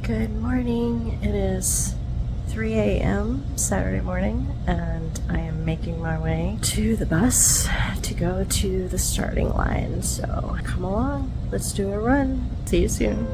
Good morning. It is 3 a.m. Saturday morning, and I am making my way to the bus to go to the starting line. So come along, let's do a run. See you soon.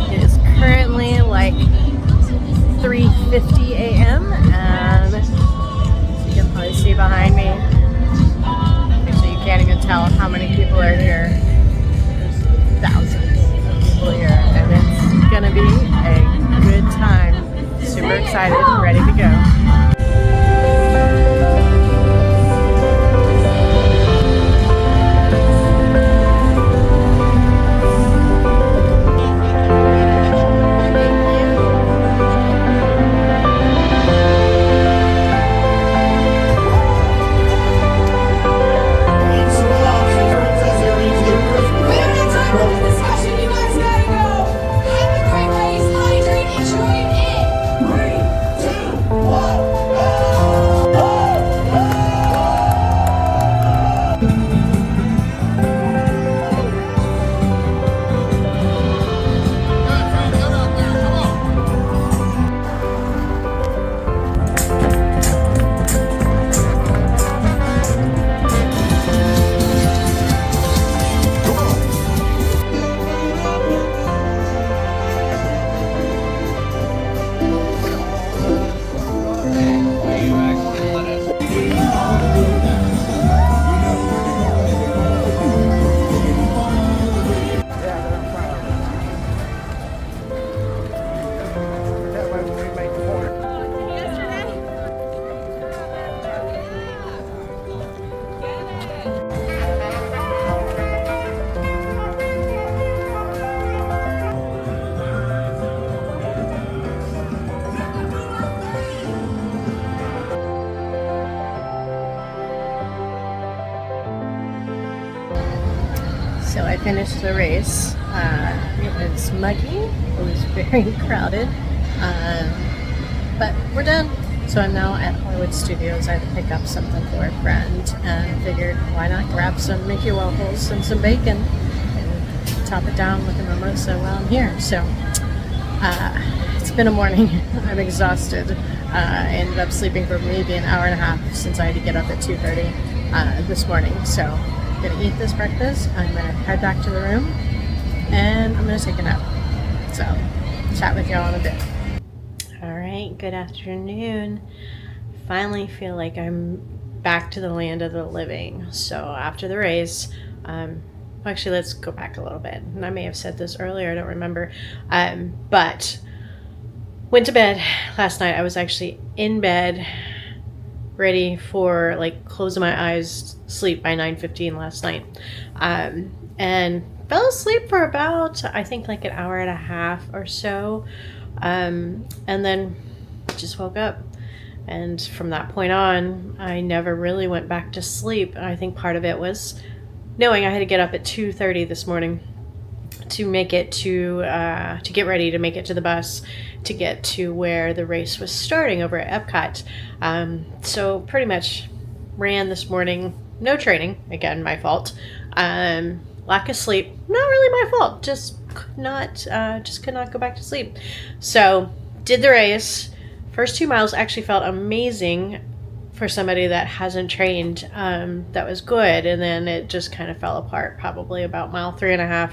It is currently like 3:50 a.m. and you can probably see behind me. Actually, you can't even tell how many people are here. There's thousands of people here, and it's gonna be a good time. Super excited, ready to go. So I finished the race. It was muggy, it was very crowded, but we're done. So I'm now at Hollywood Studios. I had to pick up something for a friend and figured why not grab some Mickey waffles and some bacon and top it down with a mimosa while I'm here. So it's been a morning. I'm exhausted. I ended up sleeping for maybe an hour and a half since I had to get up at 2:30 this morning. So I'm gonna eat this breakfast. I'm gonna head back to the room and I'm gonna take a nap. So chat with y'all in a bit. All right, good afternoon. Finally feel like I'm back to the land of the living. So after the race, actually let's go back a little bit. And I may have said this earlier, I don't remember. But went to bed last night. I was actually in bed, ready for like closing my eyes, sleep by 9:15 last night, and fell asleep for about I think like an hour and a half or so, and then just woke up. And from that point on, I never really went back to sleep. And I think part of it was knowing I had to get up at 2:30 this morning to make it to get ready to make it to the bus to get to where the race was starting over at Epcot. So pretty much ran this morning, no training, again my fault, lack of sleep, not really my fault, just could not go back to sleep. So did the race. First 2 miles actually felt amazing for somebody that hasn't trained. That was good, and then it just kind of fell apart probably about mile 3.5,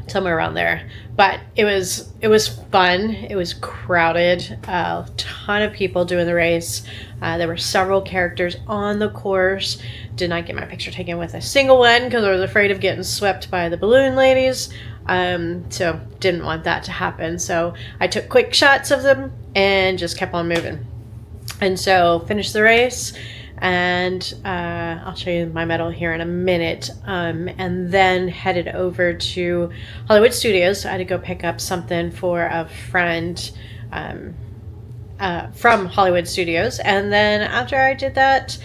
somewhere around there. But it was fun. It was crowded, a ton of people doing the race. There were several characters on the course. Did not get my picture taken with a single one because I was afraid of getting swept by the balloon ladies. So didn't want that to happen. So I took quick shots of them and just kept on moving. And so finished the race. and I'll show you my medal here in a minute, and then headed over to Hollywood Studios. I had to go pick up something for a friend from Hollywood Studios, and then after I did that,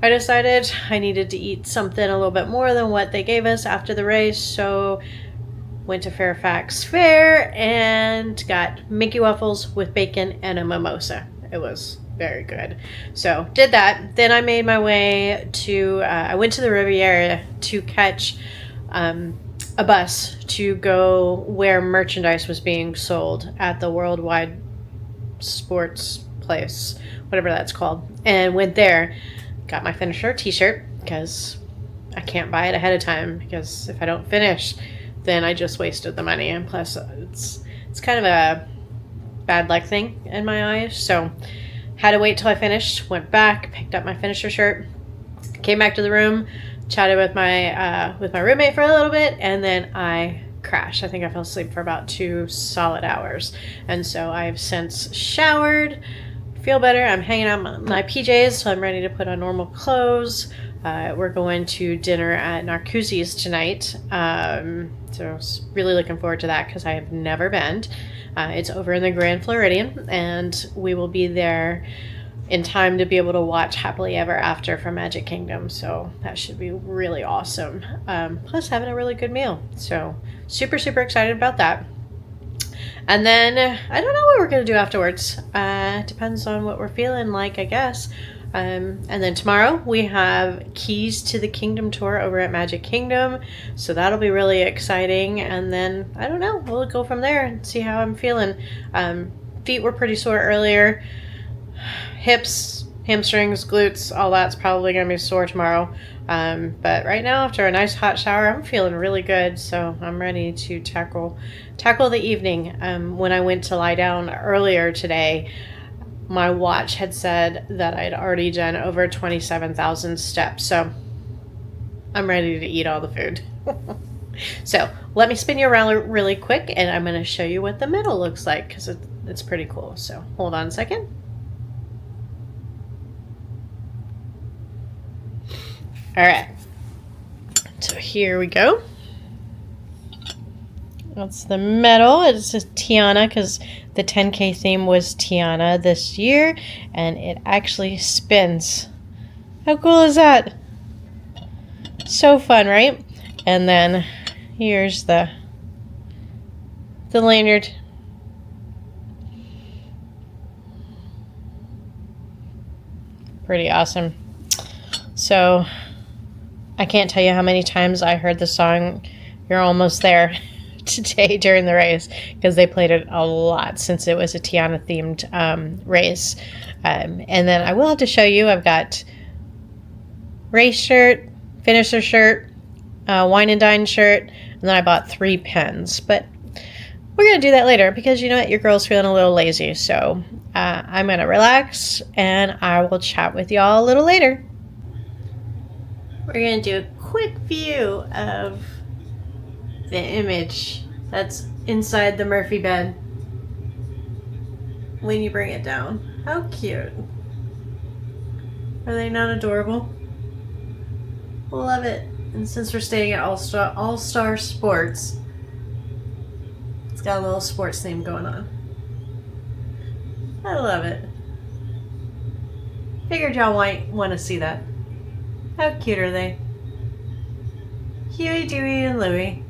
I decided I needed to eat something a little bit more than what they gave us after the race, so went to Fairfax Fair and got Mickey waffles with bacon and a mimosa. It was very good. So did that. Then I made my way to, I went to the Riviera to catch a bus to go where merchandise was being sold at the Worldwide Sports Place, whatever that's called, and went there. Got my finisher t-shirt because I can't buy it ahead of time, because if I don't finish, then I just wasted the money, and plus it's kind of a bad luck thing in my eyes. So had to wait till I finished, went back, picked up my finisher shirt, came back to the room, chatted with my roommate for a little bit, and then I crashed. I think I fell asleep for about 2 solid hours, and so I've since showered, feel better. I'm hanging out my PJs, so I'm ready to put on normal clothes. We're going to dinner at Narcoossees tonight, so really looking forward to that because I have never been. It's over in the Grand Floridian, and we will be there in time to be able to watch Happily Ever After from Magic Kingdom, so that should be really awesome. Plus having a really good meal, so super excited about that. And then I don't know what we're going to do afterwards. Depends on what we're feeling like, I guess. And then tomorrow we have Keys to the Kingdom tour over at Magic Kingdom. So that'll be really exciting. And then, I don't know, we'll go from there and see how I'm feeling. Feet were pretty sore earlier. Hips, hamstrings, glutes, all that's probably going to be sore tomorrow. But right now, after a nice hot shower, I'm feeling really good. So I'm ready to tackle the evening. When I went to lie down earlier today, my watch had said that I'd already done over 27,000 steps. So I'm ready to eat all the food. So let me spin you around really quick, and I'm going to show you what the middle looks like, because it's pretty cool. So hold on a second. All right, so here we go. That's the medal. It's a Tiana because the 10K theme was Tiana this year, and it actually spins. How cool is that? So fun, right? And then here's the lanyard. Pretty awesome. So I can't tell you how many times I heard the song You're Almost There today during the race, because they played it a lot since it was a Tiana themed race. And then I will have to show you, I've got race shirt, finisher shirt, Wine and Dine shirt, and then I bought 3 pens. But we're going to do that later because, you know what, your girl's feeling a little lazy. So I'm going to relax, and I will chat with y'all a little later. We're going to do a quick view of the image that's inside the Murphy bed when you bring it down. How cute. Are they not adorable? Love it. And since we're staying at All-Star Sports, it's got a little sports theme going on. I love it. Figured y'all might want to see that. How cute are they? Huey, Dewey, and Louie.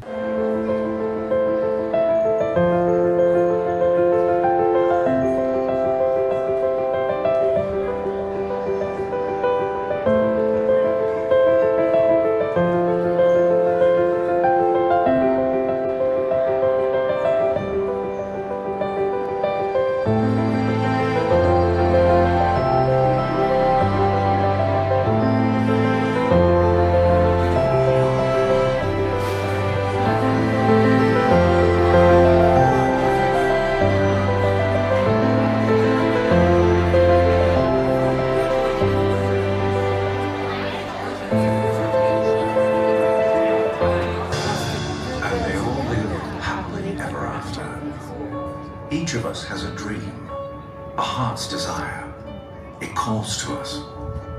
Each of us has a dream, a heart's desire. It calls to us.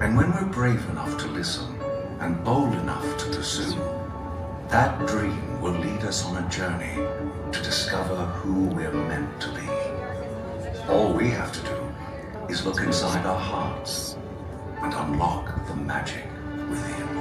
And when we're brave enough to listen and bold enough to pursue, that dream will lead us on a journey to discover who we're meant to be. All we have to do is look inside our hearts and unlock the magic within.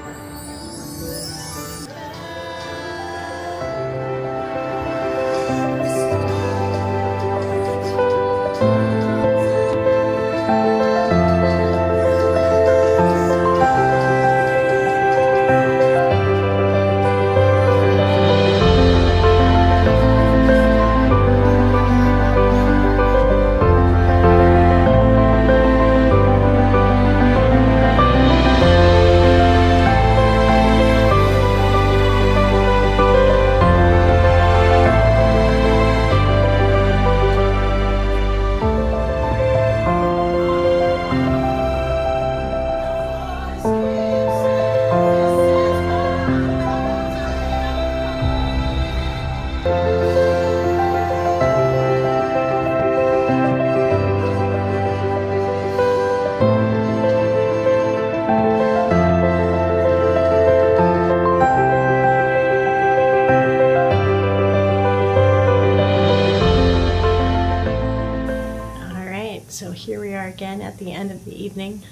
So here we are again at the end of the evening.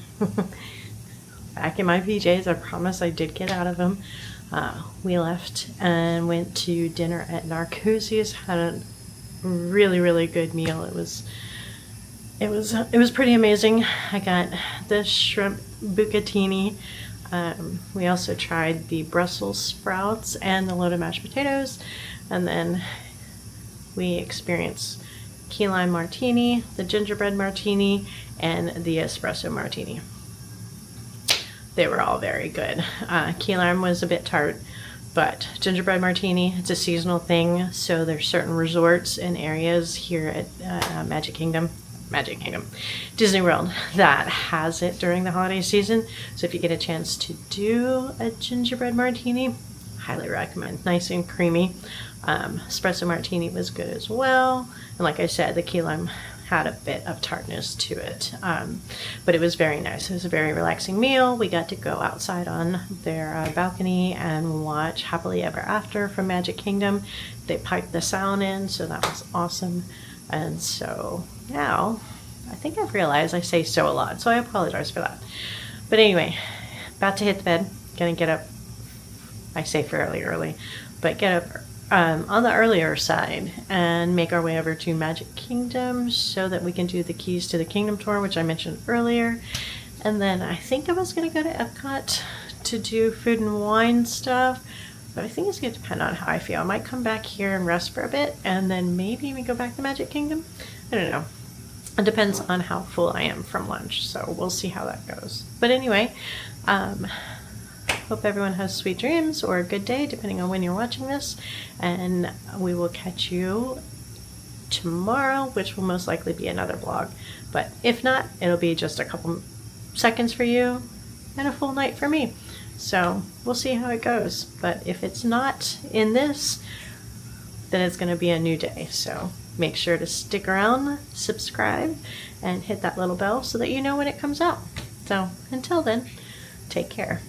Back in my PJs. I promise I did get out of them. We left and went to dinner at Narcoossees. Had a really good meal. It was pretty amazing. I got the shrimp bucatini. We also tried the Brussels sprouts and the loaded mashed potatoes, and then we experienced key lime martini, the gingerbread martini, and the espresso martini. They were all very good. Key lime was a bit tart, but gingerbread martini, it's a seasonal thing, so there's certain resorts and areas here at Magic Kingdom, Disney World, that has it during the holiday season. So if you get a chance to do a gingerbread martini, highly recommend. Nice and creamy. Espresso martini was good as well. And like I said, the key lime had a bit of tartness to it. But it was very nice. It was a very relaxing meal. We got to go outside on their balcony and watch Happily Ever After from Magic Kingdom. They piped the sound in, so that was awesome. And so now, I think I've realized I say so a lot, so I apologize for that. But anyway, about to hit the bed. Gonna get up, I say fairly early, but get up on the earlier side and make our way over to Magic Kingdom so that we can do the Keys to the Kingdom tour, which I mentioned earlier. And then I think I was going to go to Epcot to do food and wine stuff, but I think it's going to depend on how I feel. I might come back here and rest for a bit, and then maybe we go back to Magic Kingdom. I don't know. It depends on how full I am from lunch, so we'll see how that goes. But anyway, hope everyone has sweet dreams or a good day, depending on when you're watching this. And we will catch you tomorrow, which will most likely be another vlog. But if not, it'll be just a couple seconds for you and a full night for me. So we'll see how it goes. But if it's not in this, then it's going to be a new day. So make sure to stick around, subscribe, and hit that little bell so that you know when it comes out. So until then, take care.